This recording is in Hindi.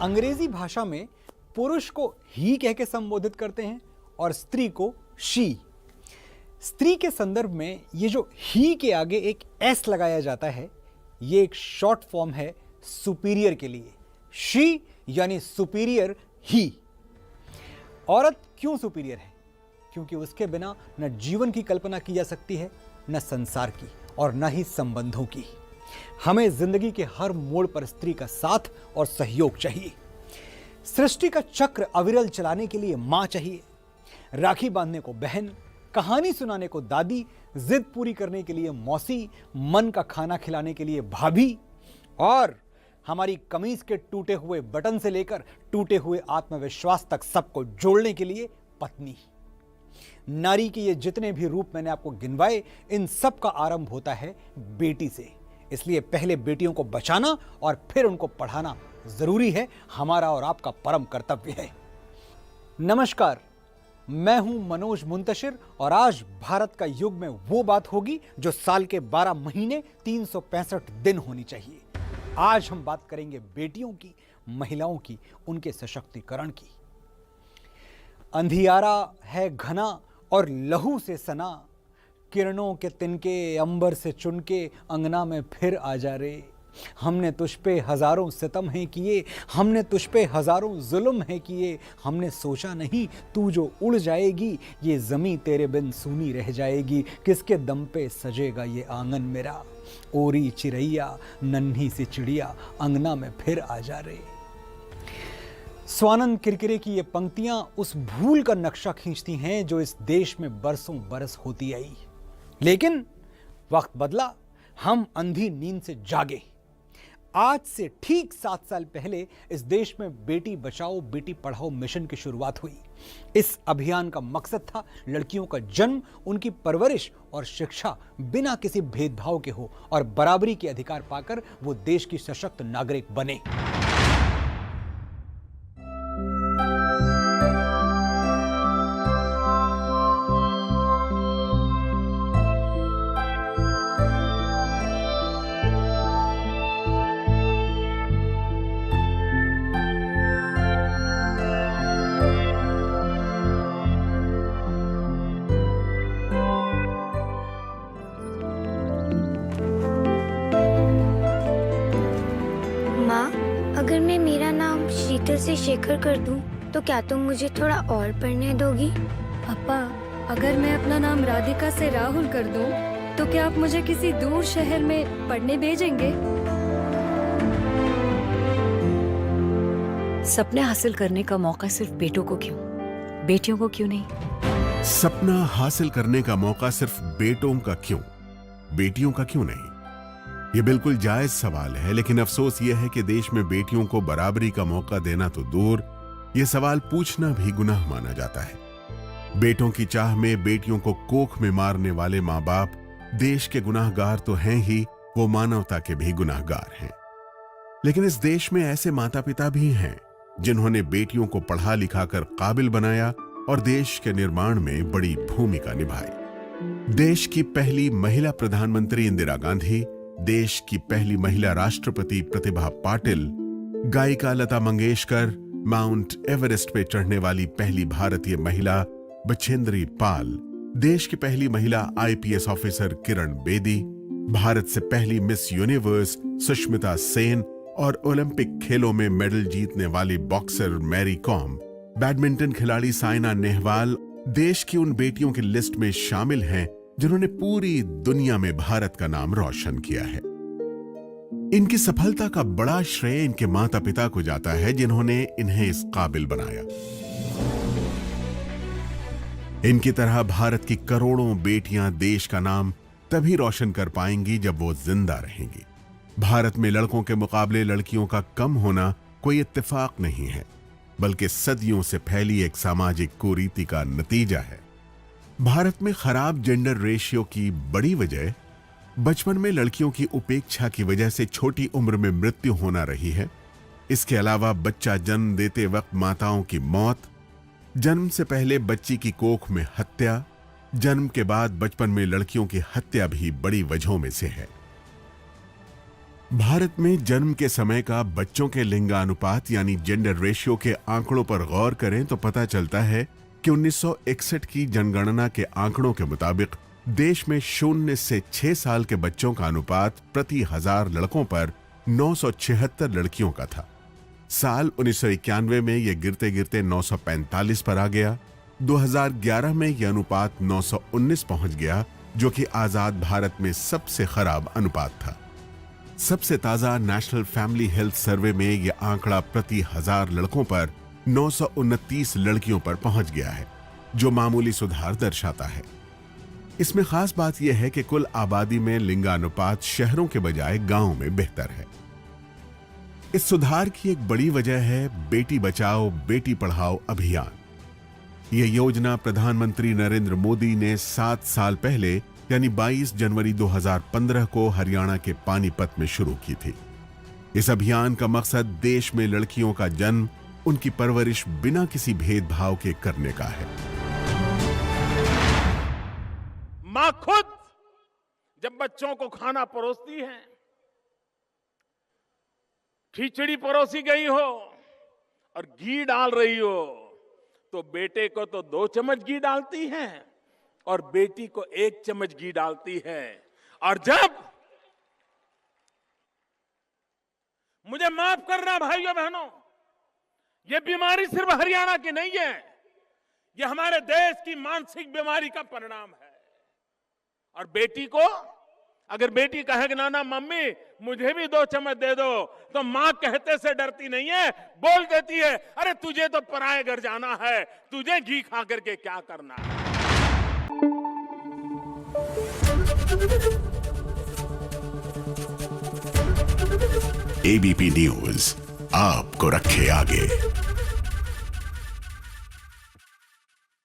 अंग्रेजी भाषा में पुरुष को ही कह के संबोधित करते हैं और स्त्री को शी। स्त्री के संदर्भ में ये जो ही के आगे एक एस लगाया जाता है, ये एक शॉर्ट फॉर्म है सुपीरियर के लिए। शी यानी सुपीरियर ही। औरत क्यों सुपीरियर है? क्योंकि उसके बिना न जीवन की कल्पना की जा सकती है, न संसार की, और न ही संबंधों की। हमें जिंदगी के हर मोड़ पर स्त्री का साथ और सहयोग चाहिए। सृष्टि का चक्र अविरल चलाने के लिए मां चाहिए, राखी बांधने को बहन, कहानी सुनाने को दादी, जिद पूरी करने के लिए मौसी, मन का खाना खिलाने के लिए भाभी, और हमारी कमीज के टूटे हुए बटन से लेकर टूटे हुए आत्मविश्वास तक सबको जोड़ने के लिए पत्नी। नारी के ये जितने भी रूप मैंने आपको गिनवाए, इन सब का आरंभ होता है बेटी से। इसलिए पहले बेटियों को बचाना और फिर उनको पढ़ाना जरूरी है, हमारा और आपका परम कर्तव्य है। नमस्कार, मैं हूं मनोज मुंतशिर और आज भारत का युग में वो बात होगी जो साल के 12 महीने 365 दिन होनी चाहिए। आज हम बात करेंगे बेटियों की, महिलाओं की, उनके सशक्तिकरण की। अंधियारा है घना और लहू से सना, किरणों के तिनके अंबर से चुनके अंगना में फिर आ जा रे। हमने तुझ पे हजारों सितम हैं किए, हमने तुझ पे हजारों जुल्म हैं किए, हमने सोचा नहीं तू जो उड़ जाएगी, ये ज़मीं तेरे बिन सूनी रह जाएगी। किसके दम पे सजेगा ये आंगन मेरा, ओरी चिड़ैया नन्ही सी चिड़िया अंगना में फिर आ जा रे। स्वानंद किरकिरे की ये पंक्तियां उस भूल का नक्शा खींचती हैं जो इस देश में बरसों बरस होती आई। लेकिन वक्त बदला, हम अंधी नींद से जागे। आज से ठीक 7 साल पहले इस देश में बेटी बचाओ बेटी पढ़ाओ मिशन की शुरुआत हुई। इस अभियान का मकसद था लड़कियों का जन्म, उनकी परवरिश और शिक्षा बिना किसी भेदभाव के हो और बराबरी के अधिकार पाकर वो देश की सशक्त नागरिक बने। अगर मैं मेरा नाम शीतल से शेखर कर दूं, तो क्या तुम मुझे थोड़ा और पढ़ने दोगी? पापा, अगर मैं अपना नाम राधिका से राहुल कर दूं, तो क्या आप मुझे किसी दूर शहर में पढ़ने भेजेंगे? सपने हासिल करने का मौका सिर्फ बेटों को क्यों, बेटियों को क्यों नहीं? सपना हासिल करने का मौका सिर्फ बेटों का क्यों, बेटियों का क्यों नहीं? ये बिल्कुल जायज सवाल है, लेकिन अफसोस यह है कि देश में बेटियों को बराबरी का मौका देना तो दूर, ये सवाल पूछना भी गुनाह माना जाता है। बेटों की चाह में बेटियों को कोख में मारने वाले माँ बाप देश के गुनाहगार तो हैं ही, वो मानवता के भी गुनाहगार हैं। लेकिन इस देश में ऐसे माता पिता भी हैं जिन्होंने बेटियों को पढ़ा लिखा कर काबिल बनाया और देश के निर्माण में बड़ी भूमिका निभाई। देश की पहली महिला प्रधानमंत्री इंदिरा गांधी, देश की पहली महिला राष्ट्रपति प्रतिभा पाटिल, गायिका लता मंगेशकर, माउंट एवरेस्ट पे चढ़ने वाली पहली भारतीय महिला बछेंद्री पाल, देश की पहली महिला आईपीएस ऑफिसर किरण बेदी, भारत से पहली मिस यूनिवर्स सुष्मिता सेन और ओलंपिक खेलों में मेडल जीतने वाली बॉक्सर मैरी कॉम, बैडमिंटन खिलाड़ी साइना नेहवाल देश की उन बेटियों की लिस्ट में शामिल हैं जिन्होंने पूरी दुनिया में भारत का नाम रोशन किया है। इनकी सफलता का बड़ा श्रेय इनके माता पिता को जाता है जिन्होंने इन्हें इस काबिल बनाया। इनकी तरह भारत की करोड़ों बेटियां देश का नाम तभी रोशन कर पाएंगी जब वो जिंदा रहेंगी। भारत में लड़कों के मुकाबले लड़कियों का कम होना कोई इत्तेफाक नहीं है, बल्कि सदियों से फैली एक सामाजिक कुरीति का नतीजा है। भारत में खराब जेंडर रेशियो की बड़ी वजह बचपन में लड़कियों की उपेक्षा की वजह से छोटी उम्र में मृत्यु होना रही है। इसके अलावा बच्चा जन्म देते वक्त माताओं की मौत, जन्म से पहले बच्ची की कोख में हत्या, जन्म के बाद बचपन में लड़कियों की हत्या भी बड़ी वजहों में से है। भारत में जन्म के समय का बच्चों के लिंगानुपात यानी जेंडर रेशियो के आंकड़ों पर गौर करें तो पता चलता है कि 1961 की जनगणना के आंकड़ों के मुताबिक देश में 0 से 6 साल के बच्चों का अनुपात प्रति 1000 लड़कों पर 976 लड़कियों का था। साल 1991 में यह गिरते गिरते 945 पर आ गया। 2011 में यह अनुपात 919 पहुंच गया, जो कि आजाद भारत में सबसे खराब अनुपात था। सबसे ताजा नेशनल फैमिली हेल्थ सर्वे में यह आंकड़ा प्रति 1000 लड़कों पर 929 लड़कियों पर पहुंच गया है, जो मामूली सुधार दर्शाता है। इसमें खास बात यह है कि कुल आबादी में लिंगानुपात शहरों के बजाय गांवों में बेहतर है। इस सुधार की एक बड़ी वजह है बेटी बचाओ बेटी पढ़ाओ अभियान। यह योजना प्रधानमंत्री नरेंद्र मोदी ने 7 साल पहले यानी 22 जनवरी 2015 को हरियाणा के पानीपत में शुरू की थी। इस अभियान का मकसद देश में लड़कियों का जन्म, उनकी परवरिश बिना किसी भेदभाव के करने का है। मां खुद जब बच्चों को खाना परोसती है, खिचड़ी परोसी गई हो और घी डाल रही हो, तो बेटे को तो 2 चम्मच घी डालती है और बेटी को 1 चम्मच घी डालती है। और जब, मुझे माफ करना भाइयों बहनों, यह बीमारी सिर्फ हरियाणा की नहीं है, यह हमारे देश की मानसिक बीमारी का परिणाम है। और बेटी को, अगर बेटी कहे कि ना मम्मी मुझे भी 2 चम्मच दे दो, तो मां कहते से डरती नहीं है, बोल देती है, अरे तुझे तो पराये घर जाना है, तुझे घी खा करके क्या करना है। एबीपी न्यूज आपको रखे आगे।